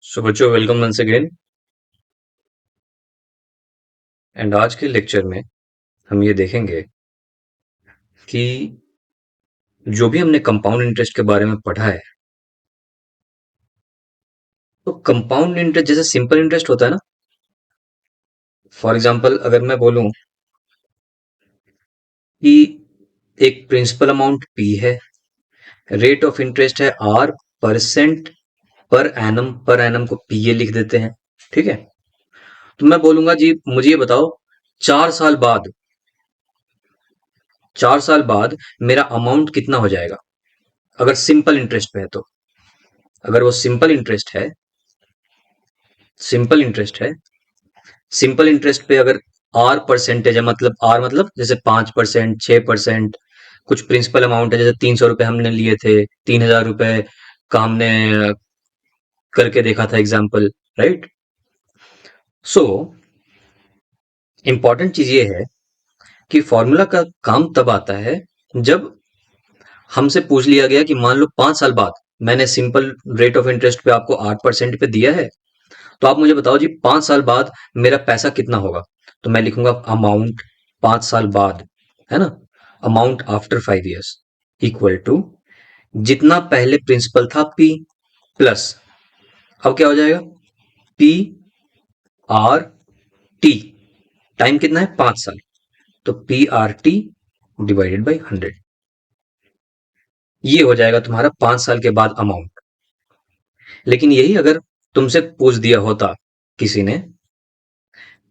सो बच्चों welcome once again. And आज के लेक्चर में हम ये देखेंगे कि जो भी हमने कंपाउंड इंटरेस्ट के बारे में पढ़ा है, तो कंपाउंड इंटरेस्ट जैसे सिंपल इंटरेस्ट होता है ना। फॉर एग्जांपल अगर मैं बोलूं कि एक प्रिंसिपल अमाउंट पी है, रेट ऑफ इंटरेस्ट है आर, परसेंट पर एनम को पी ए लिख देते हैं। ठीक है, तो मैं बोलूंगा जी मुझे ये बताओ 4 साल बाद 4 साल बाद मेरा अमाउंट कितना हो जाएगा अगर सिंपल इंटरेस्ट पे है। तो अगर वो सिंपल इंटरेस्ट है सिंपल इंटरेस्ट पे अगर आर परसेंटेज है, मतलब आर मतलब जैसे 5%, 6%, कुछ प्रिंसिपल अमाउंट है, जैसे 300 रुपए हमने लिए थे, 3000 रुपए का हमने करके देखा था एग्जाम्पल, राइट। सो इंपॉर्टेंट चीज ये है कि फॉर्मूला का काम तब आता है जब हमसे पूछ लिया गया कि मान लो 5 साल बाद मैंने सिंपल रेट ऑफ इंटरेस्ट पे आपको 8% पे दिया है, तो आप मुझे बताओ जी 5 साल बाद मेरा पैसा कितना होगा। तो मैं लिखूंगा अमाउंट 5 साल बाद, है ना, amount after 5 years equal to जितना पहले प्रिंसिपल था पी प्लस, अब क्या हो जाएगा, पी आर टी, टाइम कितना है 5 साल, तो P R T divided by 100, ये हो जाएगा तुम्हारा 5 साल के बाद अमाउंट। लेकिन यही अगर तुमसे पूछ दिया होता किसी ने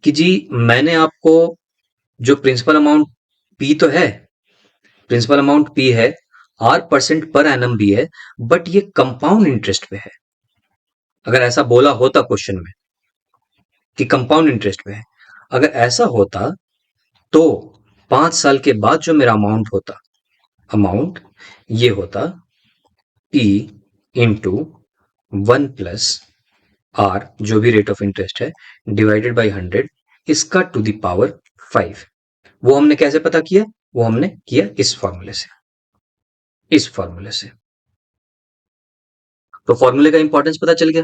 कि जी मैंने आपको जो प्रिंसिपल अमाउंट पी तो है, प्रिंसिपल अमाउंट पी है, आर परसेंट पर एनम भी है, बट ये कंपाउंड इंटरेस्ट पे है, अगर ऐसा बोला होता क्वेश्चन में कि कंपाउंड इंटरेस्ट पे है, अगर ऐसा होता तो 5 साल के बाद जो मेरा अमाउंट ये होता पी इंटू 1 प्लस आर, जो भी रेट ऑफ इंटरेस्ट है, डिवाइडेड बाई 100, इसका टू द पावर 5। वो हमने कैसे पता किया, वो हमने किया इस फॉर्मूले से। तो फॉर्मूले का इंपॉर्टेंस पता चल गया।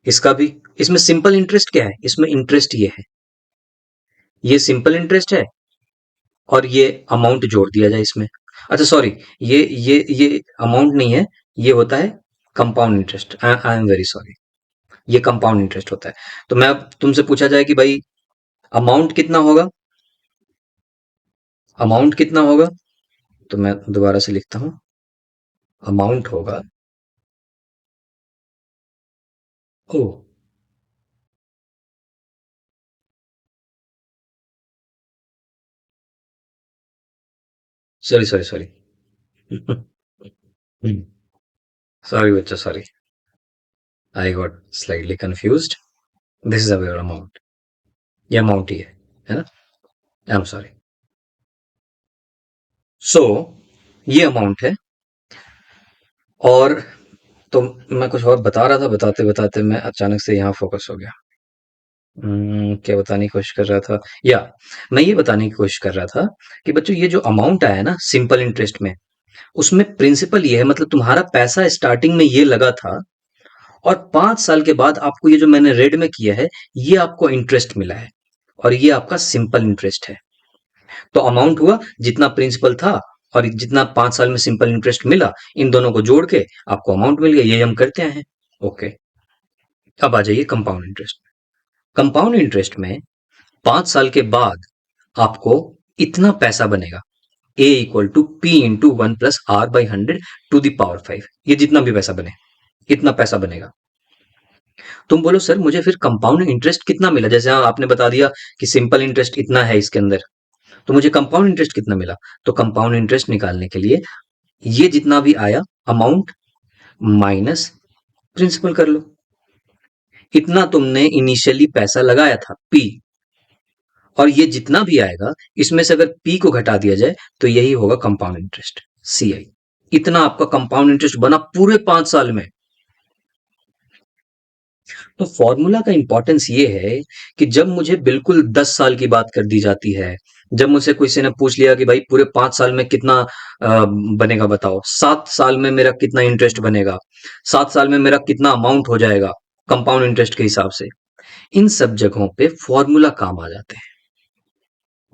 इसका भी, इसमें सिंपल इंटरेस्ट क्या है, इसमें इंटरेस्ट ये है, ये सिंपल इंटरेस्ट है और ये अमाउंट जोड़ दिया जाए इसमें। अच्छा सॉरी, ये अमाउंट नहीं है, ये होता है compound interest. I am very sorry, ये कंपाउंड इंटरेस्ट होता है। तो मैं अब तुमसे पूछा जाए कि भाई अमाउंट कितना होगा, अमाउंट कितना होगा, तो मैं दोबारा से लिखता हूं, अमाउंट होगा, ओ सॉरी सॉरी सॉरी सॉरी बच्चा sorry, I got slightly confused. This is our amount, ये अमाउंट ही है ना, आई एम सॉरी। सो ये अमाउंट है, और तो मैं कुछ और बता रहा था, बताते बताते मैं अचानक से यहाँ फोकस हो गया। क्या बताने की कोशिश कर रहा था, या मैं ये बताने की कोशिश कर रहा था कि बच्चों ये जो अमाउंट आया ना सिंपल इंटरेस्ट में, उसमें प्रिंसिपल ये है, मतलब तुम्हारा पैसा स्टार्टिंग में ये लगा था, और 5 साल के बाद आपको ये जो मैंने रेड में किया है, ये आपको इंटरेस्ट मिला है, और ये आपका सिंपल इंटरेस्ट है। तो अमाउंट हुआ जितना प्रिंसिपल था और जितना 5 साल में सिंपल इंटरेस्ट मिला, इन दोनों को जोड़ के आपको अमाउंट मिल गया, ये हम करते हैं। ओके, अब आ जाइए कंपाउंड इंटरेस्ट। कंपाउंड इंटरेस्ट में 5 साल के बाद आपको इतना पैसा बनेगा, A equal to P into 1 plus R by 100 to the power 5, ये जितना भी पैसा बने, इतना पैसा बनेगा। तुम बोलो सर मुझे फिर कंपाउंड इंटरेस्ट कितना मिला, जैसे आपने बता दिया कि सिंपल इंटरेस्ट इतना है इसके अंदर, तो मुझे कंपाउंड इंटरेस्ट कितना मिला। तो कंपाउंड इंटरेस्ट निकालने के लिए ये जितना भी आया अमाउंट माइनस प्रिंसिपल कर लो, इतना तुमने इनिशियली पैसा लगाया था पी, और ये जितना भी आएगा इसमें से अगर पी को घटा दिया जाए तो यही होगा कंपाउंड इंटरेस्ट, सी आई। इतना आपका कंपाउंड इंटरेस्ट बना पूरे 5 साल में। तो फॉर्मूला का इंपॉर्टेंस ये है कि जब मुझे बिल्कुल 10 साल की बात कर दी जाती है, जब मुझसे किसी ने पूछ लिया कि भाई पूरे 5 साल में कितना बनेगा बताओ, 7 साल में मेरा कितना इंटरेस्ट बनेगा, 7 साल में मेरा कितना अमाउंट हो जाएगा कंपाउंड इंटरेस्ट के हिसाब से, इन सब जगहों पे फॉर्मूला काम आ जाते हैं।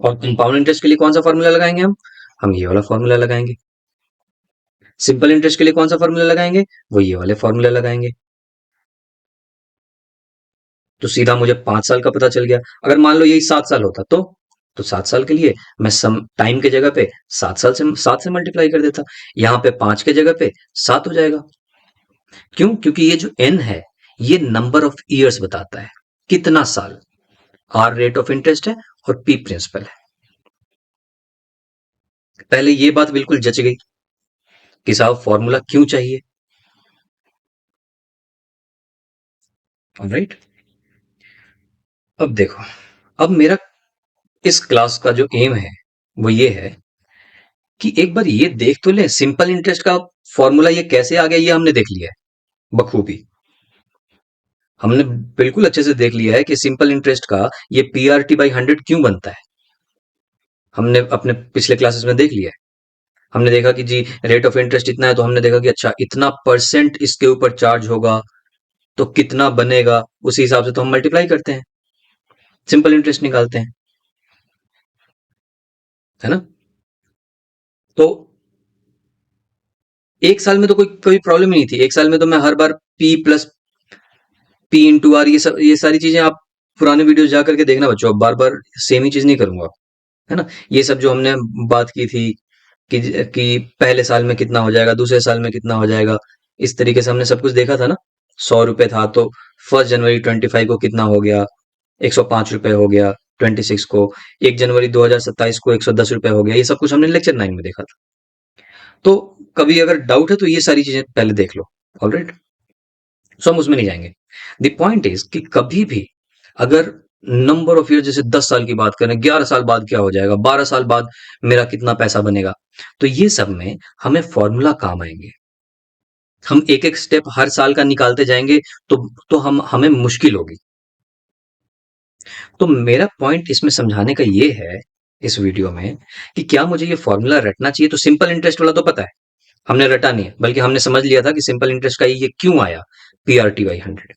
और कंपाउंड इंटरेस्ट के लिए कौन सा फॉर्मूला लगाएंगे हम ये वाला फॉर्मूला लगाएंगे। सिंपल इंटरेस्ट के लिए कौन सा फॉर्मूला लगाएंगे, वो ये वाले फॉर्मूला लगाएंगे। तो सीधा मुझे 5 साल का पता चल गया। अगर मान लो यही 7 साल होता तो 7 साल के लिए मैं सम टाइम के जगह पे 7 से मल्टीप्लाई कर देता, यहाँ पे 5 के जगह पे 7 हो जाएगा। क्यों? क्योंकि ये जो n है ये नंबर ऑफ ईयर्स बताता है, कितना साल। r रेट ऑफ इंटरेस्ट है और p प्रिंसिपल है। पहले ये बात बिल्कुल जच गई कि साहब फॉर्मूला क्यों चाहिए। राइट, अब देखो, अब मेरा इस क्लास का जो एम है वो ये है कि एक बार ये देख तो ले सिंपल इंटरेस्ट का फॉर्मूला ये कैसे आ गया, ये हमने देख लिया है बखूबी। हमने बिल्कुल अच्छे से देख लिया है कि सिंपल इंटरेस्ट का ये PRT/100 क्यों बनता है। हमने अपने पिछले क्लासेस में देख लिया है। हमने देखा कि जी रेट ऑफ इंटरेस्ट इतना है, तो हमने देखा कि अच्छा इतना परसेंट इसके ऊपर चार्ज होगा तो कितना बनेगा, उसी हिसाब से तो हम मल्टीप्लाई करते हैं, सिंपल इंटरेस्ट निकालते हैं, है ना। तो एक साल में तो कोई प्रॉब्लम ही नहीं थी। एक साल में तो मैं हर बार P+P × R ये सारी चीजें आप पुराने वीडियो जा करके देखना बच्चों, अब बार बार सेम ही चीज नहीं करूंगा, है ना। ये सब जो हमने बात की थी कि पहले साल में कितना हो जाएगा, दूसरे साल में कितना हो जाएगा, इस तरीके से हमने सब कुछ देखा था ना। 100 रुपए था तो 1 जनवरी 25 को कितना हो गया, 105 रुपए हो गया। 26 को 1 जनवरी 2027 को 110 रुपए हो गया। ये सब कुछ हमने लेक्चर 9 में देखा था। तो कभी अगर डाउट है तो ये सारी चीजें पहले देख लो। ऑलराइट, सो हम उसमें नहीं जाएंगे। द पॉइंट इज कि कभी भी अगर नंबर ऑफ ईयर, जैसे 10 साल की बात करें, 11 साल बाद क्या हो जाएगा, 12 साल बाद मेरा कितना पैसा बनेगा, तो ये सब में हमें फॉर्मूला काम आएंगे। हम एक एक स्टेप हर साल का निकालते जाएंगे तो हमें मुश्किल होगी। तो मेरा पॉइंट इसमें समझाने का ये है इस वीडियो में कि क्या मुझे ये फॉर्मूला रटना चाहिए। तो सिंपल इंटरेस्ट वाला तो पता है, हमने रटा नहीं है, बल्कि हमने समझ लिया था कि सिंपल इंटरेस्ट का ये क्यों आया PRT/100।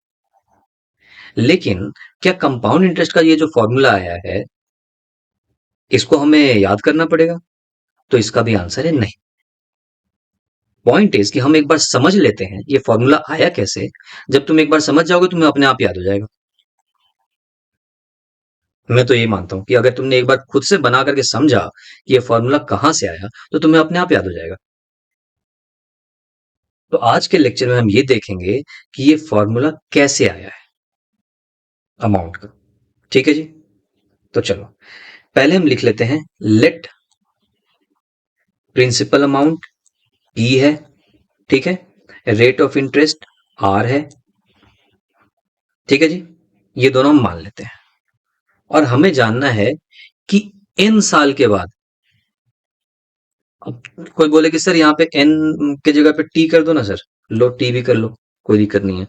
लेकिन क्या कंपाउंड इंटरेस्ट का ये जो फॉर्मूला आया है इसको हमें याद करना पड़ेगा? तो इसका भी आंसर है नहीं। पॉइंट इज कि हम एक बार समझ लेते हैं ये फॉर्मूला आया कैसे। जब तुम एक बार समझ जाओगे तुम्हें अपने आप याद हो जाएगा। मैं तो ये मानता हूं कि अगर तुमने एक बार खुद से बना करके समझा कि ये फॉर्मूला कहां से आया तो तुम्हें अपने आप याद हो जाएगा। तो आज के लेक्चर में हम ये देखेंगे कि ये फॉर्मूला कैसे आया है अमाउंट का। ठीक है जी, तो चलो पहले हम लिख लेते हैं लेट प्रिंसिपल अमाउंट P है, ठीक है, रेट ऑफ इंटरेस्ट R है, ठीक है जी, ये दोनों हम मान लेते हैं। और हमें जानना है कि n साल के बाद, अब कोई बोले कि सर यहाँ पे n के जगह पे t कर दो ना सर, लो t भी कर लो, कोई दिक्कत नहीं है,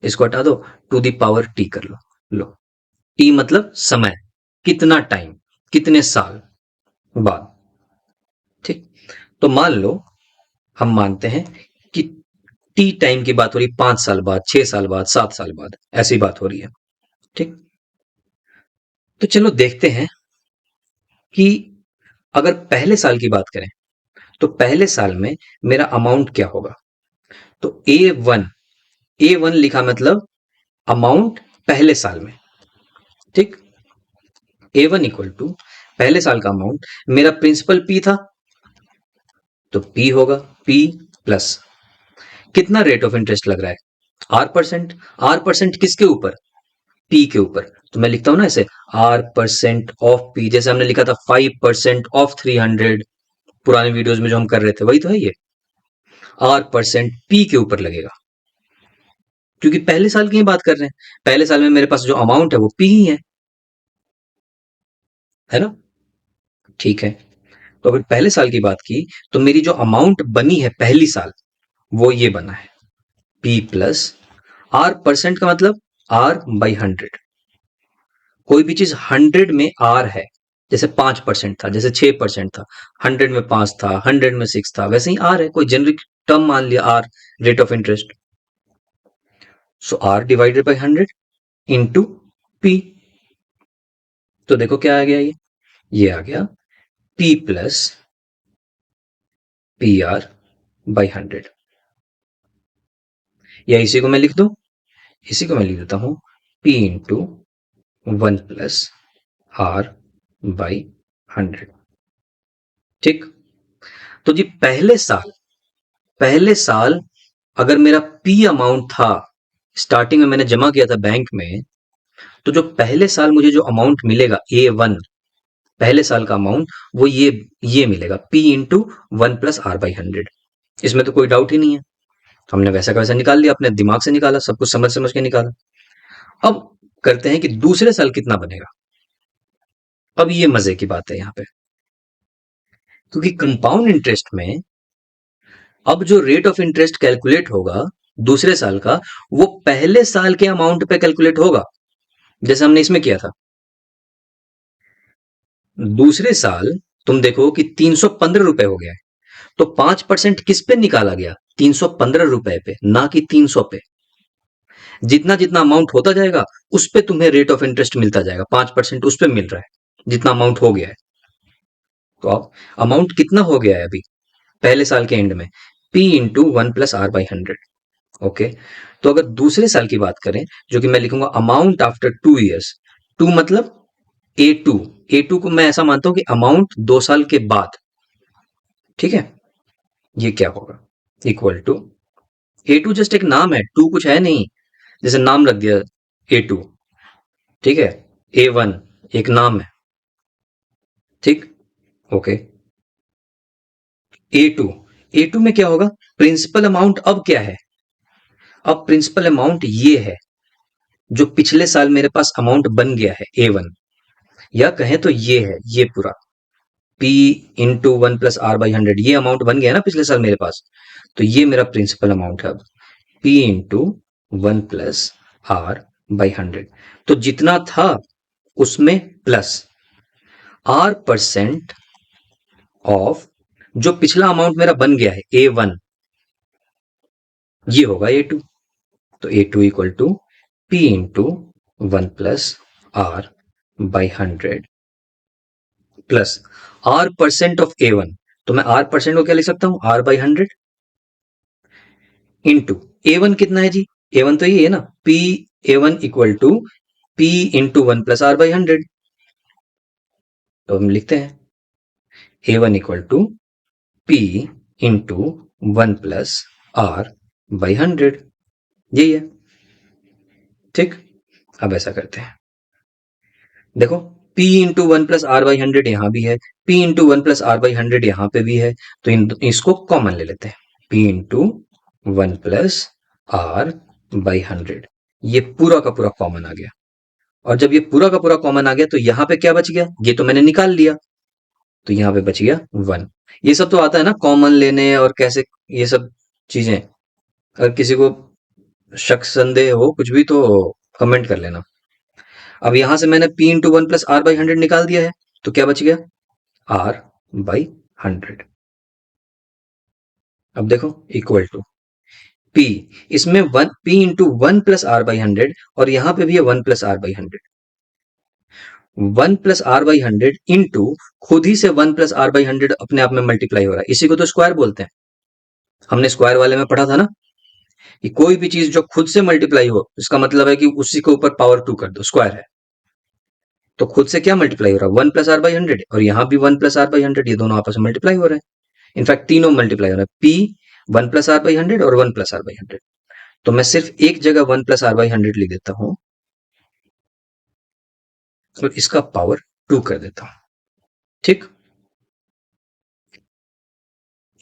इसको हटा दो, टू दी पावर t कर लो। लो t मतलब समय, कितना टाइम, कितने साल बाद। ठीक, तो मान लो हम मानते हैं कि टी टाइम की बात हो रही, 5 साल बाद, 6 साल बाद, 7 साल बाद, ऐसी बात हो रही है। ठीक, तो चलो देखते हैं कि अगर पहले साल की बात करें तो पहले साल में मेरा अमाउंट क्या होगा। तो A1 लिखा मतलब अमाउंट पहले साल में। ठीक, A1 इक्वल टू पहले साल का अमाउंट, मेरा प्रिंसिपल P था तो P होगा P प्लस कितना रेट ऑफ इंटरेस्ट लग रहा है R%। R% किसके ऊपर, P के ऊपर। तो मैं लिखता हूं ना ऐसे R% ऑफ P, जैसे हमने लिखा था 5% ऑफ 300 पुराने वीडियोस में जो हम कर रहे थे, वही तो है ये। R% P के ऊपर लगेगा क्योंकि पहले साल की ही बात कर रहे हैं। पहले साल में मेरे पास जो अमाउंट है वो P ही है ना। ठीक है, तो अगर पहले साल की बात की तो मेरी जो अमाउंट बनी है पहली साल वो ये बना है P प्लस R%। का मतलब आर बाई 100। कोई भी चीज 100 में आर है, जैसे 5% था, जैसे 6% था, 100 में 5 था, 100 में 6 था, वैसे ही आर है, कोई जेनरिक टर्म मान लिया R, rate of interest. So R divided by 100 into P. तो देखो क्या आ गया, ये आ गया P plus P R by 100। या इसी को मैं लिख दूं, इसी को मैं लिख देता हूं P into 1 plus R by 100। ठीक। तो जी पहले साल अगर मेरा पी अमाउंट था, स्टार्टिंग में मैंने जमा किया था बैंक में, तो जो पहले साल मुझे जो अमाउंट मिलेगा A1, पहले साल का अमाउंट, वो ये मिलेगा P into 1 plus R by 100। इसमें तो कोई डाउट ही नहीं है, हमने वैसा का वैसा निकाल लिया, अपने दिमाग से निकाला, सब कुछ समझ समझ के निकाला। अब करते हैं कि दूसरे साल कितना बनेगा। अब ये मजे की बात है यहाँ पे, क्योंकि कंपाउंड इंटरेस्ट में अब जो रेट ऑफ इंटरेस्ट कैलकुलेट होगा दूसरे साल का, वो पहले साल के अमाउंट पे कैलकुलेट होगा, जैसे हमने इसमें किया था। दूसरे साल तुम देखो कि 315 रुपए हो गया है, तो 5% किस पे निकाला गया, 315 रुपए पे, ना कि 300 पे। जितना जितना अमाउंट होता जाएगा उस पे तुम्हें रेट ऑफ इंटरेस्ट मिलता जाएगा, 5% उस पे मिल रहा है जितना अमाउंट हो गया है। तो अब अमाउंट कितना हो गया है अभी पहले साल के एंड में, P into 1 plus R by 100। Okay. तो अगर दूसरे साल की बात करें, जो कि मैं लिखूंगा अमाउंट आफ्टर 2 ईयर्स, टू मतलब A2, A2 को मैं ऐसा मानता हूं कि अमाउंट 2 साल के बाद। ठीक है, ये क्या होगा, इक्वल टू A2 जस्ट एक नाम है, टू कुछ है नहीं, जैसे नाम रख दिया A2। ठीक है, A1 एक नाम है। ठीक। ओके। A2, A2 में क्या होगा, प्रिंसिपल अमाउंट अब क्या है, अब प्रिंसिपल अमाउंट ये है जो पिछले साल मेरे पास अमाउंट बन गया है A1, या कहें तो ये है, ये पूरा P into 1 plus R by 100, ये अमाउंट बन गया ना पिछले साल मेरे पास, तो ये मेरा प्रिंसिपल अमाउंट है अब, P into 1 plus R by 100। तो जितना था उसमें प्लस R% ऑफ जो पिछला अमाउंट मेरा बन गया है A1, ये होगा A2। तो A2 equal to P into 1 plus R by 100 plus R% of A1। तो मैं R% को क्या लिख सकता हूं, R बाई 100 इंटू A1 कितना है जी, A1 तो ये है ना, P A1 equal to P into 1 plus R by 100। तो हम लिखते हैं A1 equal to P into 1 plus R by 100, यही है। ठीक। अब ऐसा करते हैं, देखो P into 1 plus R by 100 यहां भी है, P into 1 plus R by 100 यहां पे भी है, तो इसको कॉमन ले लेते हैं, P into 1 plus R by 100, ये पूरा का पूरा कॉमन आ गया। और जब ये पूरा का पूरा कॉमन आ गया तो यहां पे क्या बच गया, ये तो मैंने निकाल लिया, तो यहां पे बच गया 1। ये सब तो आता है ना कॉमन लेने और कैसे, ये सब चीजें, अगर किसी को शक संदेह हो कुछ भी तो कमेंट कर लेना। अब यहां से मैंने P into 1 plus R by 100 निकाल दिया है, तो क्या बच गया, आर बाई 100। अब देखो इक्वल टू P, इसमें P into 1 plus R by 100, और यहां पे भी है 1 plus R by 100। 1 plus R by 100 into खुद ही से 1 प्लस आर बाई 100 अपने आप में मल्टीप्लाई हो रहा है, इसी को तो स्क्वायर बोलते हैं। हमने स्क्वायर वाले में पढ़ा था ना कि कोई भी चीज जो खुद से मल्टीप्लाई हो, इसका मतलब है कि उसी के ऊपर पावर 2 कर दो, स्क्वायर है। तो खुद से क्या मल्टीप्लाई हो रहा है, 1 प्लस आर बाई 100, और यहां भी 1 प्लस आर बाई 100, ये दोनों आपस में मल्टीप्लाई हो रहे हैं। इनफैक्ट तीनों मल्टीप्लाई हो रहा है, P 1 प्लस आर बाई 100 और 1 प्लस आर बाई 100। तो मैं सिर्फ एक जगह 1 प्लस आर बाई 100 लिख देता हूं और इसका पावर 2 कर देता हूं। ठीक।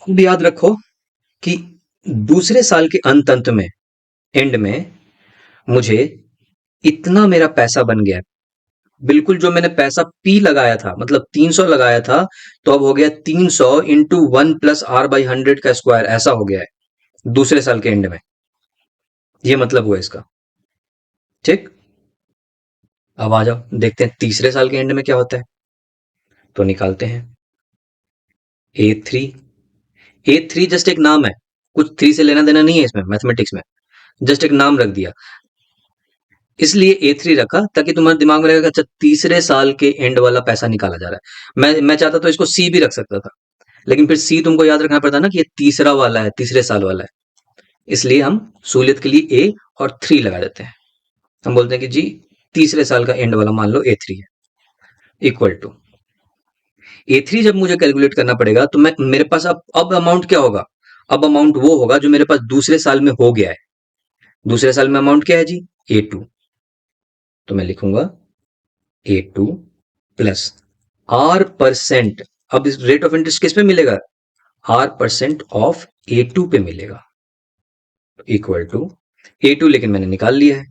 अब याद रखो कि दूसरे साल के अंत में, एंड में, मुझे इतना मेरा पैसा बन गया, बिल्कुल जो मैंने पैसा P लगाया था, मतलब 300 लगाया था, तो अब हो गया 300 इंटू 1 प्लस आर बाई 100 का स्क्वायर, ऐसा हो गया है दूसरे साल के एंड में। ये मतलब हुआ इसका। ठीक, अब आ जाओ देखते हैं तीसरे साल के एंड में क्या होता है। तो निकालते हैं A3। A3 जस्ट एक नाम है, कुछ थ्री से लेना देना नहीं है इसमें, मैथमेटिक्स में जस्ट एक नाम रख दिया, इसलिए A3 रखा ताकि तुम्हारे दिमाग में रहेगा अच्छा तीसरे साल के एंड वाला पैसा निकाला जा रहा है। मैं चाहता तो इसको C भी रख सकता था, लेकिन फिर C तुमको याद रखना पड़ता ना कि ये तीसरा वाला है, तीसरे साल वाला है, इसलिए हम सहूलियत के लिए A और 3 लगा देते हैं। हम बोलते हैं कि जी तीसरे साल का एंड वाला मान लो A3 है, इक्वल टू A3। जब मुझे कैलकुलेट करना पड़ेगा तो मैं मेरे पास अब अमाउंट क्या होगा, अब अमाउंट वो होगा जो मेरे पास दूसरे साल में हो गया है। दूसरे साल में अमाउंट क्या है जी, A2। तो मैं लिखूंगा A2 प्लस R%। अब इस रेट ऑफ इंटरेस्ट किस पे मिलेगा, R% ऑफ A2 पे मिलेगा, इक्वल टू A2 लेकिन मैंने निकाल लिया है,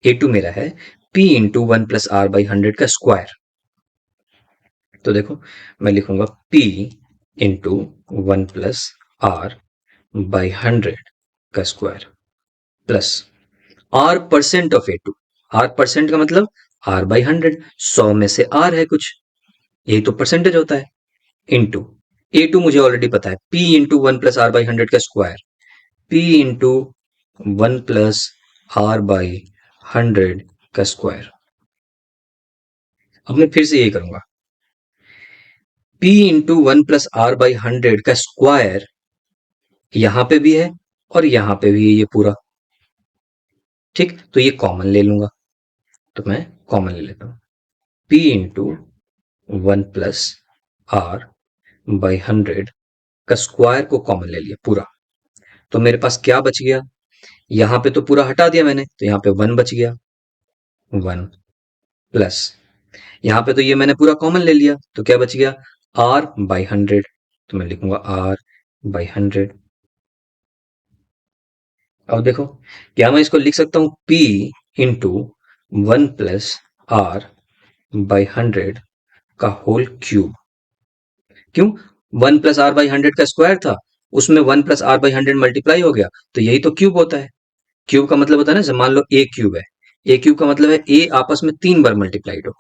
A2 मेरा है P इंटू 1+R/100 का स्क्वायर। तो देखो मैं लिखूंगा P इंटू 1+R/100 का square plus R% of A2। R% का मतलब R/100, 100 में से R है कुछ, यही तो परसेंटेज होता है, इंटू A2 मुझे ऑलरेडी पता है P इंटू 1+R/100 का स्क्वायर, P इंटू 1+R/100 का स्क्वायर। अब मैं फिर से यही करूंगा, P इंटू 1+R/100 का स्क्वायर यहां पे भी है और यहां पे भी है ये पूरा, ठीक, तो ये कॉमन ले लूंगा, तो मैं कॉमन ले लेता हूं, P इंटू 1+R/100 का स्क्वायर को कॉमन ले लिया पूरा, तो मेरे पास क्या बच गया, यहां पे तो पूरा हटा दिया मैंने तो यहां पे 1 बच गया, 1 प्लस यहां पे तो ये मैंने पूरा कॉमन ले लिया तो क्या बच गया, R/100। तो मैं लिखूंगा R/100। अब देखो क्या मैं इसको लिख सकता हूं P इंटू 1+R/100 का होल क्यूब। क्यों, 1+R/100 का स्क्वायर था, उसमें 1+R/100 मल्टीप्लाई हो गया, तो यही तो क्यूब होता है। क्यूब का मतलब होता है ना, जैसे मान लो ए क्यूब है, ए क्यूब का मतलब है ए आपस में 3 बार मल्टीप्लाइड हो,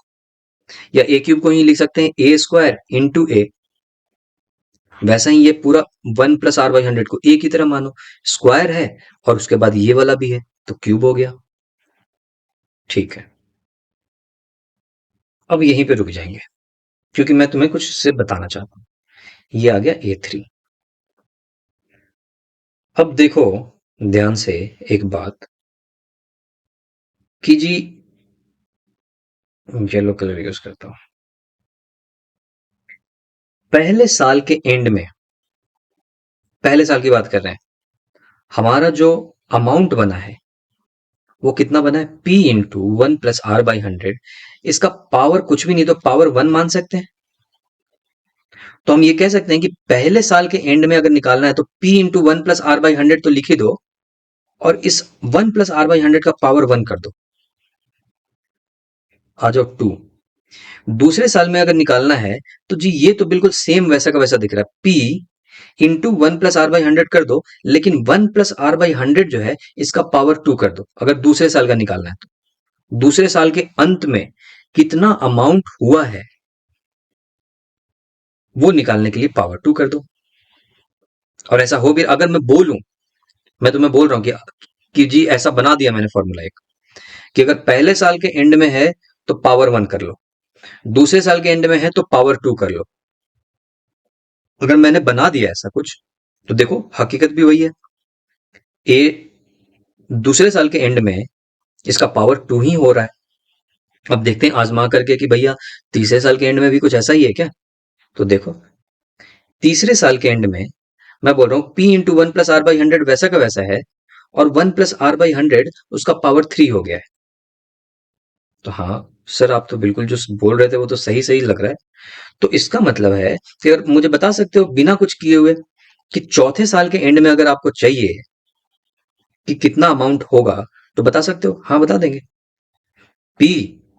या ए क्यूब को ही लिख सकते हैं ए स्क्वायर इंटू ए। वैसा ही ये पूरा 1+R/100 को ए की तरह मानो, स्क्वायर है और उसके बाद ये वाला भी है तो क्यूब हो गया, ठीक है। अब यहीं पे रुक जाएंगे क्योंकि मैं तुम्हें कुछ से बताना चाहता हूं। ये आ गया A3। अब देखो ध्यान से एक बात कि जी येलो कलर यूज करता हूं, पहले साल के एंड में, पहले साल की बात कर रहे हैं, हमारा जो अमाउंट बना है वो कितना बना है, P इंटू 1+R/100। इसका पावर कुछ भी नहीं तो पावर 1 मान सकते हैं, तो हम ये कह सकते हैं कि पहले साल के एंड में अगर निकालना है तो P इंटू 1+R/100 तो लिख ही दो और इस 1+R/100 का पावर 1 कर दो, आ जाओ 2। दूसरे साल में अगर निकालना है तो जी ये तो बिल्कुल सेम वैसा का वैसा दिख रहा है, P इंटू 1+R/100 कर दो, लेकिन 1+R/100 जो है इसका पावर 2 कर दो अगर दूसरे साल का निकालना है तो। दूसरे साल के अंत में कितना अमाउंट हुआ है वो निकालने के लिए पावर 2 कर दो। और ऐसा हो भी अगर मैं बोलूं, मैं तुम्हें बोल रहा हूं कि जी ऐसा बना दिया मैंने फॉर्मूला एक, कि अगर पहले साल के एंड में है तो पावर 1 कर लो, दूसरे साल के एंड में है तो पावर 2 कर लो। अगर मैंने बना दिया ऐसा कुछ तो देखो हकीकत भी वही है, ए दूसरे साल के एंड में इसका पावर 2 ही हो रहा है। अब देखते हैं आजमा करके कि भैया तीसरे साल के एंड में भी कुछ ऐसा ही है क्या। तो देखो तीसरे साल के एंड में मैं बोल रहा हूं P इंटू 1+R/100 वैसा का वैसा है और 1+R/100 उसका पावर 3 हो गया है। तो हाँ सर आप तो बिल्कुल जो बोल रहे थे वो तो सही सही लग रहा है। तो इसका मतलब है कि अगर मुझे बता सकते हो बिना कुछ किए हुए कि चौथे साल के एंड में अगर आपको चाहिए कि कितना अमाउंट होगा तो बता सकते हो, हाँ बता देंगे। P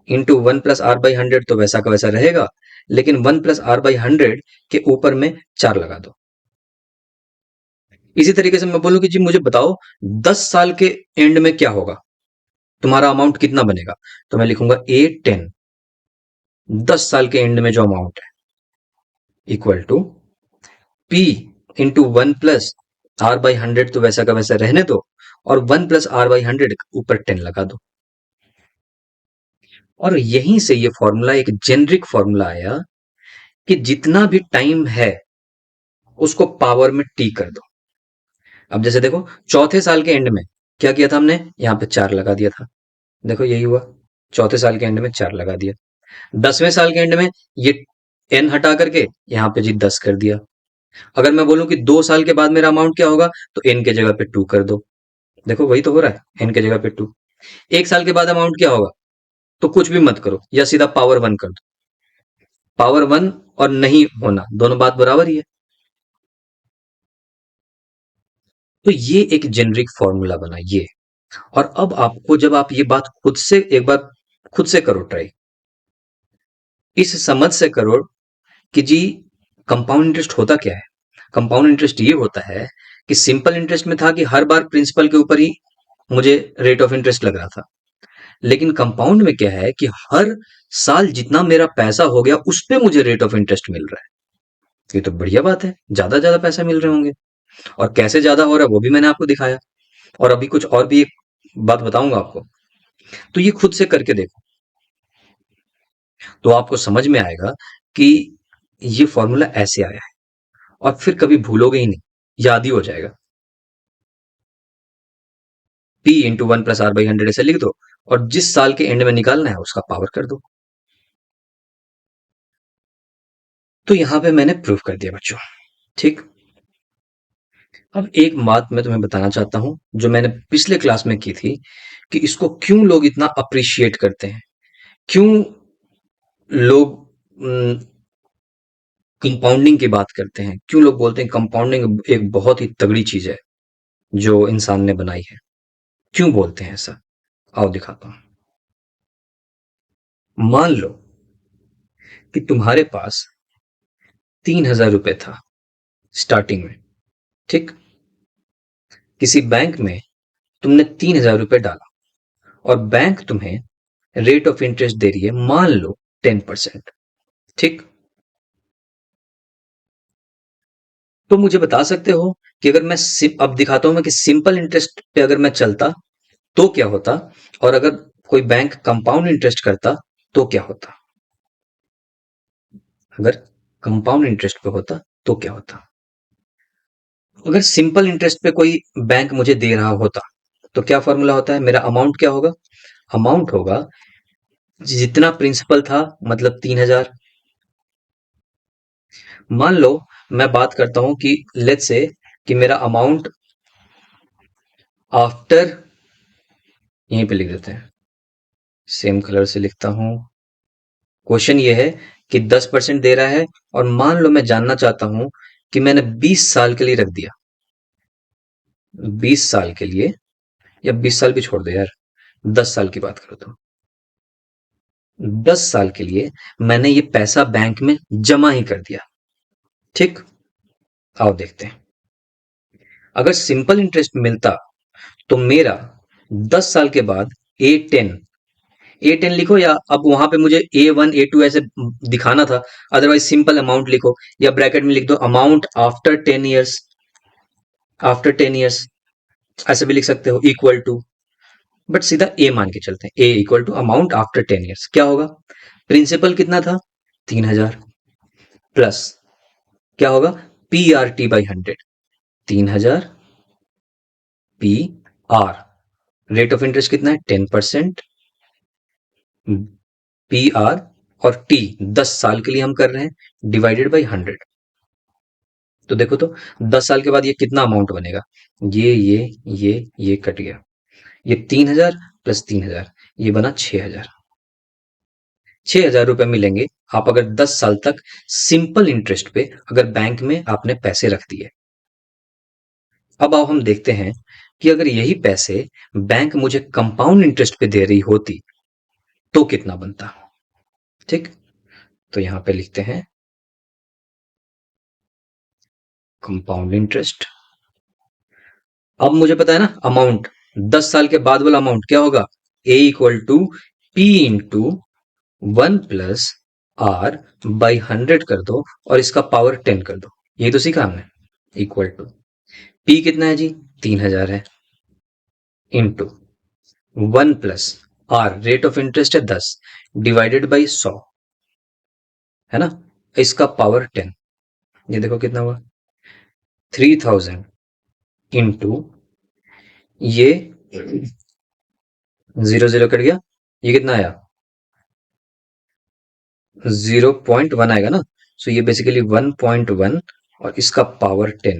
इंटू 1+R/100 तो वैसा का वैसा रहेगा, लेकिन 1+R/100 के ऊपर में 4 लगा दो। इसी तरीके से मैं बोलूं कि जी मुझे बताओ 10 साल के एंड में क्या होगा, तुम्हारा अमाउंट कितना बनेगा? तो मैं लिखूंगा A10, 10 साल के एंड में जो अमाउंट है, इक्वल टू P × 1 + R/100, तो वैसा का वैसा रहने दो, और 1 + R/100 ऊपर 10 लगा दो। और यहीं से ये फॉर्मूला, एक जेनरिक फॉर्मूला आया कि जितना भी टाइम है उसको पावर में टी कर दो। अब जैसे देखो, चौथे साल के एंड में क्या किया था हमने? यहाँ पे 4 लगा दिया था। देखो यही हुआ, चौथे साल के एंड में 4 लगा दिया। 10वें साल के एंड में ये n हटा करके यहाँ पे जी 10 कर दिया। अगर मैं बोलूं कि 2 साल के बाद मेरा अमाउंट क्या होगा, तो n के जगह पे 2 कर दो। देखो वही तो हो रहा है, n के जगह पे 2। 1 साल के बाद अमाउंट क्या होगा, तो कुछ भी मत करो, या सीधा पावर 1 कर दो। पावर 1 और नहीं होना, दोनों बात बराबर ही है। तो ये एक जेनरिक फॉर्मूला बना ये। और अब आपको, जब आप ये बात खुद से एक बार खुद से करो ट्राई, इस समझ से करो कि जी कंपाउंड इंटरेस्ट होता क्या है। कंपाउंड इंटरेस्ट ये होता है कि सिंपल इंटरेस्ट में था कि हर बार प्रिंसिपल के ऊपर ही मुझे रेट ऑफ इंटरेस्ट लग रहा था, लेकिन कंपाउंड में क्या है कि हर साल जितना मेरा पैसा हो गया उस पे मुझे रेट ऑफ इंटरेस्ट मिल रहा है। ये तो बढ़िया बात है, ज्यादा ज्यादा पैसे मिल रहे होंगे। और कैसे ज्यादा हो रहा है वो भी मैंने आपको दिखाया, और अभी कुछ और भी एक बात बताऊंगा आपको। तो ये खुद से करके देखो, तो आपको समझ में आएगा कि ये फॉर्मूला ऐसे आया है, और फिर कभी भूलोगे ही नहीं, याद ही हो जाएगा। P × 1 + R/100 ऐसे लिख दो, और जिस साल के एंड में निकालना है उसका पावर कर दो। तो यहां पे मैंने प्रूव कर दिया बच्चों, ठीक। अब एक बात मैं तुम्हें बताना चाहता हूं, जो मैंने पिछले क्लास में की थी, कि इसको क्यों लोग इतना अप्रिशिएट करते हैं, क्यों लोग कंपाउंडिंग की बात करते हैं, क्यों लोग बोलते हैं कंपाउंडिंग एक बहुत ही तगड़ी चीज है जो इंसान ने बनाई है, क्यों बोलते हैं ऐसा? आओ दिखाता हूं। मान लो कि तुम्हारे पास 3,000 रुपए था स्टार्टिंग में, ठीक। किसी बैंक में तुमने 3,000 रुपए डाला, और बैंक तुम्हें रेट ऑफ इंटरेस्ट दे रही है, मान लो 10%, ठीक। तो मुझे बता सकते हो कि अगर मैं अब दिखाता हूं मैं कि सिंपल इंटरेस्ट पे अगर मैं चलता तो क्या होता, और अगर कोई बैंक कंपाउंड इंटरेस्ट करता तो क्या होता। अगर कंपाउंड इंटरेस्ट पे होता तो क्या होता। अगर सिंपल इंटरेस्ट पे कोई बैंक मुझे दे रहा होता, तो क्या फॉर्मूला होता है, मेरा अमाउंट क्या होगा? अमाउंट होगा जितना प्रिंसिपल था, मतलब 3,000। मान लो मैं बात करता हूं कि लेट्स से कि मेरा अमाउंट आफ्टर, यहीं पे लिख देते हैं, सेम कलर से लिखता हूं। क्वेश्चन ये है कि 10% दे रहा है, और मान लो मैं जानना चाहता हूं कि मैंने 20 साल के लिए रख दिया, 20 साल के लिए, या 20 साल भी छोड़ दो यार, 10 साल की बात करो तो 10 साल के लिए मैंने ये पैसा बैंक में जमा ही कर दिया, ठीक। आओ देखते हैं, अगर सिंपल इंटरेस्ट मिलता तो मेरा 10 साल के बाद A10, A10 लिखो, या अब वहां पे मुझे A1 A2 ऐसे दिखाना था, अदरवाइज सिंपल अमाउंट लिखो, या ब्रैकेट में लिख दो amount after 10 years, after 10 years ऐसे भी लिख सकते हो, इक्वल टू, बट सीधा ए मान के चलते हैं, A equal to amount after 10 years. क्या होगा? प्रिंसिपल कितना था? 3,000, प्लस क्या होगा? PRT/100, 3,000 PR, rate of interest कितना है? 10%, PR, और T 10 साल के लिए हम कर रहे हैं, डिवाइडेड बाई 100। तो देखो तो 10 साल के बाद ये कितना अमाउंट बनेगा, ये कट गया, ये 3,000 प्लस 3,000, ये बना 6,000। 6,000 रुपए मिलेंगे आप अगर 10 साल तक सिंपल इंटरेस्ट पे अगर बैंक में आपने पैसे रख दिए। अब आओ हम देखते हैं कि अगर यही पैसे बैंक मुझे कंपाउंड इंटरेस्ट पे दे रही होती तो कितना बनता, ठीक। तो यहां पे लिखते हैं कंपाउंड इंटरेस्ट। अब मुझे पता है ना अमाउंट, 10 साल के बाद वाला अमाउंट क्या होगा? A equal to P into 1 + r by 100 कर दो और इसका पावर 10 कर दो। ये तो सीखा हमने। इक्वल टू पी कितना है जी, 3000 है, into 1 + r rate of interest है 10 डिवाइडेड बाई 100, है ना, इसका पावर 10। ये देखो कितना हुआ, 3000 इंटू ये 0 कट गया, ये कितना आया, 0.1 आएगा ना। सो ये बेसिकली 1.1 और इसका पावर 10।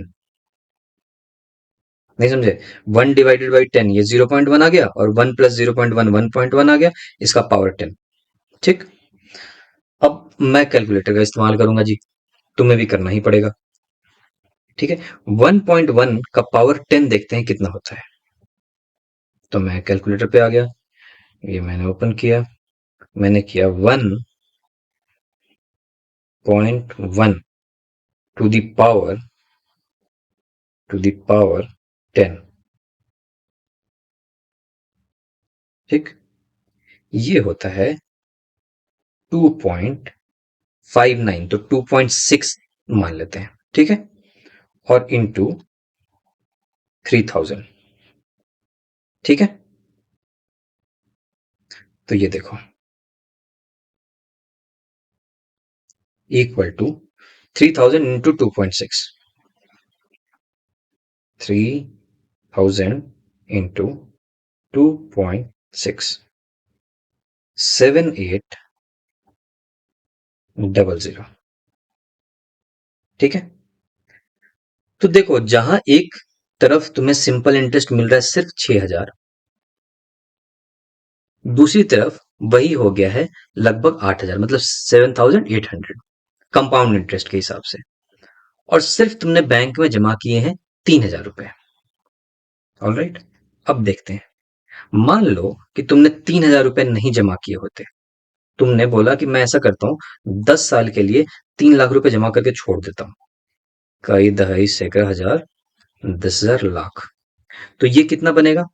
नहीं समझे, 1 डिवाइडेड बाई 10, ये 0.1 आ गया और 1 + 0.1 1.1 आ गया, इसका पावर 10। ठीक, अब मैं कैलकुलेटर का इस्तेमाल करूंगा जी, तुम्हें भी करना ही पड़ेगा। ठीक है, 1.1 का पावर 10 देखते हैं कितना होता है। तो मैं कैलकुलेटर पे आ गया, ये मैंने ओपन किया, मैंने किया 1.1 टू द पावर 10। ठीक, ये होता है 2.59, तो 2.6 मान लेते हैं। ठीक है, और इंटू 3000। ठीक है, तो ये देखो इक्वल टू 3000 इंटू 2.6, 3000 इंटू 2.6, 7800। ठीक है, तो देखो जहां एक तरफ तुम्हें सिंपल इंटरेस्ट मिल रहा है सिर्फ 6000, दूसरी तरफ वही हो गया है लगभग 8000, मतलब 7800 कंपाउंड इंटरेस्ट के हिसाब से, और सिर्फ तुमने बैंक में जमा किए हैं 3000 रुपए। ऑलराइट, अब देखते हैं, मान लो कि तुमने 3000 रुपए नहीं जमा किए होते, तुमने बोला कि मैं ऐसा करता हूं 10 साल के लिए 3 लाख रुपए जमा करके छोड़ देता हूं, कई दहाई सैकड़े हजार 10,000 लाख, तो ये कितना बनेगा,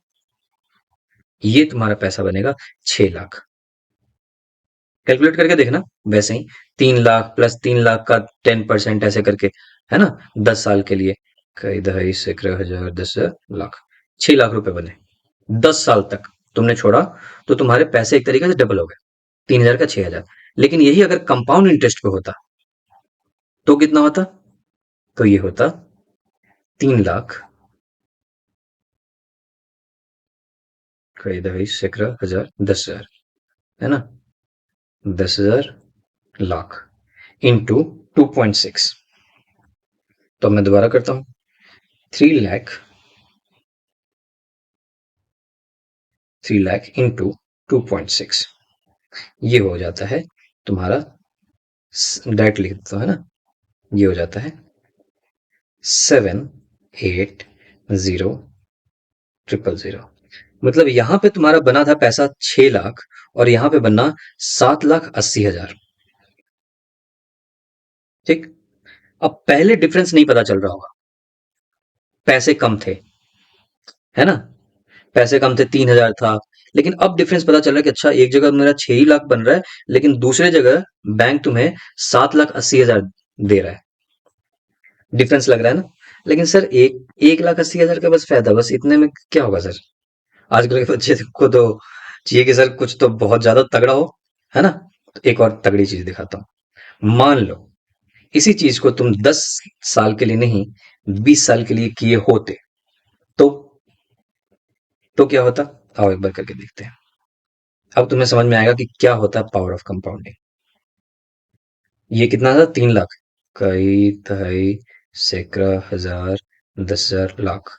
ये तुम्हारा पैसा बनेगा 6 लाख। कैलकुलेट करके देखना, वैसे ही 3 लाख प्लस 3 लाख का 10% ऐसे करके, है ना, 10 साल के लिए, कई दहाई सैकड़े हजार 10,000 लाख, 6 लाख रुपए बने। 10 साल तक तुमने छोड़ा तो तुम्हारे पैसे एक तरीके से डबल हो गए, 3000 का 6000। लेकिन यही अगर कंपाउंड इंटरेस्ट पे होता तो कितना होता, तो ये होता 3 लाख कई दहाई सैकड़ा हजार 10,000, है ना, 10,000 लाख इंटू 2.6। तो मैं दोबारा करता हूं, 3 लाख इंटू 2.6, ये हो जाता है तुम्हारा, डायरेक्ट लिख देता हूं, है ना, ये हो जाता है 780,000। मतलब यहां पे तुम्हारा बना था पैसा 6 लाख और यहां पे बनना 7,80,000। ठीक, अब पहले डिफरेंस नहीं पता चल रहा होगा, पैसे कम थे, है ना, पैसे कम थे, 3,000 था, लेकिन अब डिफरेंस पता चल रहा है कि अच्छा एक जगह मेरा 6 ही लाख बन रहा है, लेकिन दूसरे जगह बैंक तुम्हें 7,80,000 दे रहा है, डिफरेंस लग रहा है ना। लेकिन सर 1,80,000 का बस फायदा, बस इतने में क्या होगा सर, आजकल के बच्चे को तो चाहिए कि सर कुछ तो बहुत ज्यादा तगड़ा हो, है ना। तो एक और तगड़ी चीज दिखाता हूं, मान लो इसी चीज को तुम 10 साल के लिए नहीं 20 साल के लिए किए होते, तो क्या होता, आओ एक बार करके देखते हैं। अब तुम्हें समझ में आएगा कि क्या होता है पावर ऑफ कंपाउंडिंग। ये कितना था, 3 लाख, कई दहाई सैकड़ा हजार 10,000 लाख,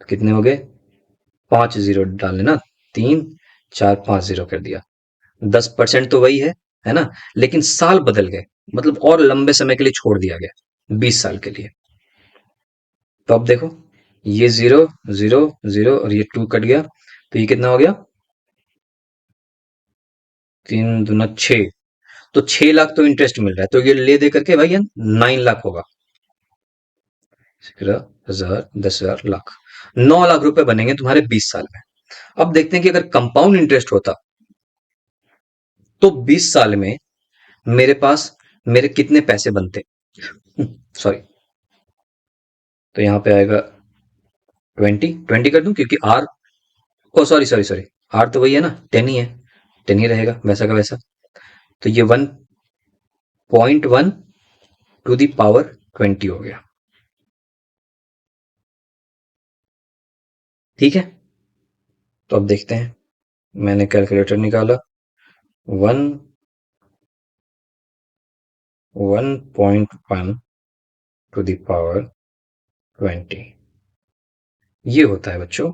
तो कितने हो गए, 5 जीरो डालने ना, 3 4 5 जीरो कर दिया, 10% तो वही है ना, लेकिन साल बदल गए, मतलब और लंबे समय के लिए छोड़ दिया गया, 20 साल के लिए। तो अब देखो, ये 0 0 0 और ये 2 कट गया, तो ये कितना हो गया, 3 दूना 6, तो 6 लाख तो इंटरेस्ट मिल रहा है, तो ये ले दे करके भाई 9 लाख होगा, 11,000 10,000 लाख, 9 लाख रुपए बनेंगे तुम्हारे 20 साल में। अब देखते हैं कि अगर कंपाउंड इंटरेस्ट होता तो 20 साल में मेरे पास मेरे कितने पैसे बनते। सॉरी, तो यहाँ पे आएगा 20 कर दूं, क्योंकि R, oh sorry sorry sorry, R तो वही है ना, 10 ही है, 10 ही रहेगा वैसा का वैसा। तो ये 1.1 टू दी पावर 20 हो गया। ठीक है, तो अब देखते हैं। मैंने कैलकुलेटर निकाला। 1.1 टू दी पावर 20, ये होता है बच्चों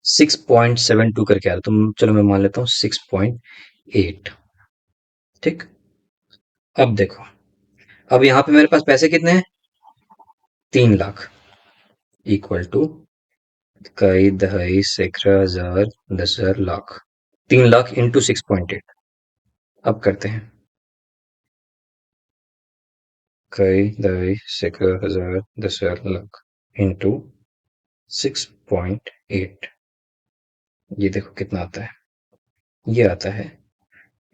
6.72 करके आ रहा, तो चलो मैं मान लेता हूँ 6.8। ठीक, अब देखो, अब यहाँ पे मेरे पास पैसे कितने हैं, 3 लाख, इक्वल टू कई दहाई सैकड़ा हजार 10,000 लाख, 3 लाख इंटू 6.8। अब करते हैं, कई दहाई सैकड़ा हजार 10,000 लाख इंटू 6.8। ये देखो कितना आता है, ये आता है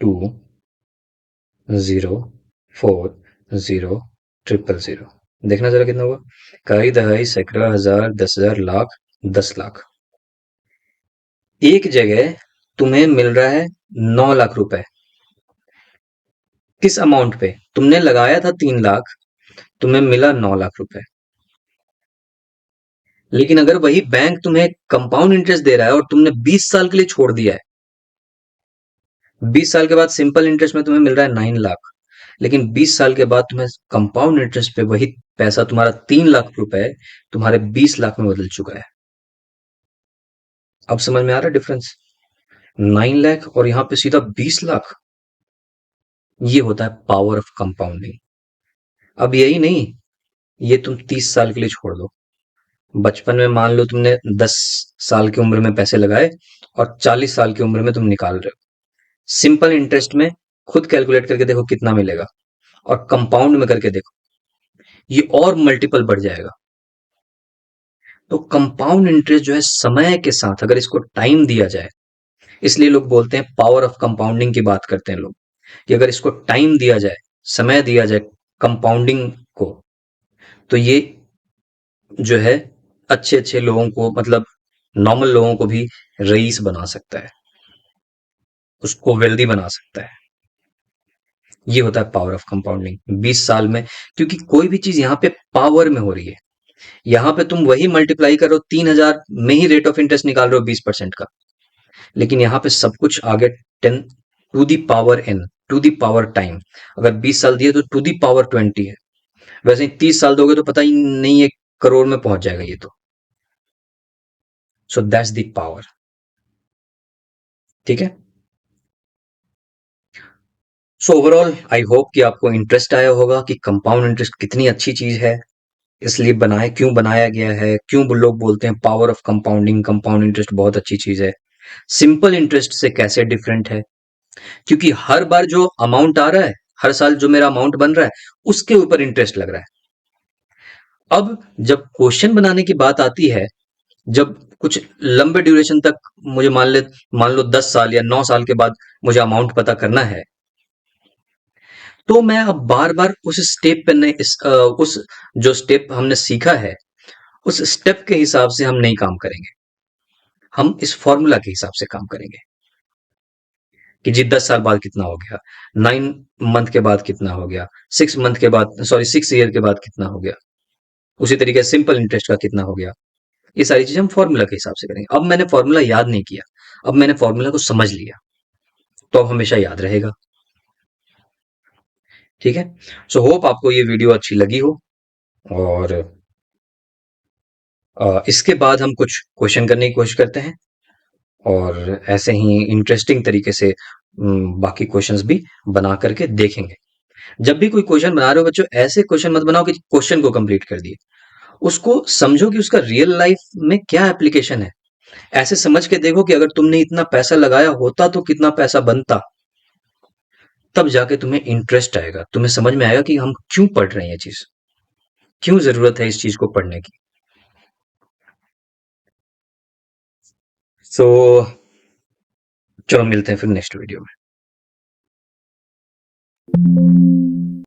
2,0,4,0,0,000। देखना जरा कितना हुआ, कई दहाई सैकड़ा हजार 10,000 लाख, 10 लाख। एक जगह तुम्हें मिल रहा है 9 लाख रुपए। किस अमाउंट पे तुमने लगाया था, 3 लाख, तुम्हें मिला 9 लाख रुपए। लेकिन अगर वही बैंक तुम्हें कंपाउंड इंटरेस्ट दे रहा है और तुमने 20 साल के लिए छोड़ दिया है, 20 साल के बाद सिंपल इंटरेस्ट में तुम्हें मिल रहा है 9 लाख, लेकिन 20 साल के बाद तुम्हें कंपाउंड इंटरेस्ट पे वही पैसा, तुम्हारा 3 लाख रुपए तुम्हारे 20 लाख में बदल चुका है। अब समझ में आ रहा है डिफरेंस, 9 लाख और यहाँ पे सीधा 20 लाख। ये होता है पावर ऑफ कंपाउंडिंग। अब यही नहीं, ये तुम 30 साल के लिए छोड़ दो। बचपन में मान लो तुमने 10 साल की उम्र में पैसे लगाए और 40 साल की उम्र में तुम निकाल रहे हो, सिंपल इंटरेस्ट में खुद कैलकुलेट करके देखो कितना मिलेगा, और कंपाउंड में करके देखो, ये और मल्टीपल बढ़ जाएगा। तो कंपाउंड इंटरेस्ट जो है, समय के साथ अगर इसको टाइम दिया जाए, इसलिए लोग बोलते हैं पावर ऑफ कंपाउंडिंग की बात करते हैं लोग, कि अगर इसको टाइम दिया जाए, समय दिया जाए कंपाउंडिंग को, तो ये जो है अच्छे अच्छे लोगों को, मतलब नॉर्मल लोगों को भी रईस बना सकता है, उसको वेल्दी बना सकता है। ये होता है पावर ऑफ कंपाउंडिंग 20 साल में, क्योंकि कोई भी चीज यहाँ पे पावर में हो रही है। यहाँ पे तुम वही मल्टीप्लाई करो, 3,000 में ही रेट ऑफ इंटरेस्ट निकाल रहे हो 20% का, लेकिन यहाँ पे सब कुछ आगे 10 to the power N, to the power time. अगर 20 साल दिए तो टू दी पावर 20 है, वैसे ही 30 साल दोगे तो पता ही नहीं, 1 करोड़ में पहुंच जाएगा ये तो। So that's the power. ठीक है, सो ओवरऑल आई होप कि आपको इंटरेस्ट आया होगा कि कंपाउंड इंटरेस्ट कितनी अच्छी चीज है, इसलिए बनाए, क्यों बनाया गया है, क्यों लोग बोलते हैं power of compounding, compound interest बहुत अच्छी चीज है, सिंपल इंटरेस्ट से कैसे डिफरेंट है। क्योंकि हर बार जो अमाउंट आ रहा है, हर साल जो मेरा अमाउंट बन रहा है, उसके ऊपर इंटरेस्ट लग रहा है। अब जब क्वेश्चन बनाने की बात आती है, जब कुछ लंबे ड्यूरेशन तक मुझे मान लो 10 साल या 9 साल के बाद मुझे अमाउंट पता करना है, तो मैं अब बार बार उस स्टेप पे नहीं, उस जो स्टेप हमने सीखा है, उस स्टेप के हिसाब से हम नहीं काम करेंगे, हम इस फॉर्मूला के हिसाब से काम करेंगे कि जी 10 साल बाद कितना हो गया, 9 मंथ के बाद कितना हो गया, 6 मंथ के बाद, सॉरी 6 ईयर के बाद कितना हो गया, उसी तरीके से सिंपल इंटरेस्ट का कितना हो गया। ये सारी चीजें हम फॉर्मूला के हिसाब से करेंगे। अब मैंने फॉर्मूला याद नहीं किया, अब मैंने फॉर्मूला को समझ लिया, तो अब हमेशा याद रहेगा। ठीक है, सो होप आपको ये वीडियो अच्छी लगी हो, और इसके बाद हम कुछ क्वेश्चन करने की कोशिश करते हैं, और ऐसे ही इंटरेस्टिंग तरीके से बाकी क्वेश्चंस भी बना करके देखेंगे। जब भी कोई क्वेश्चन बना रहे हो बच्चों, ऐसे क्वेश्चन मत बनाओ कि क्वेश्चन को कंप्लीट कर दिए, उसको समझो कि उसका रियल लाइफ में क्या एप्लीकेशन है। ऐसे समझ के देखो कि अगर तुमने इतना पैसा लगाया होता तो कितना पैसा बनता, तब जाके तुम्हें इंटरेस्ट आएगा, तुम्हें समझ में आएगा कि हम क्यों पढ़ रहे हैं ये चीज, क्यों जरूरत है इस चीज को पढ़ने की। सो चलो मिलते हैं फिर नेक्स्ट वीडियो में।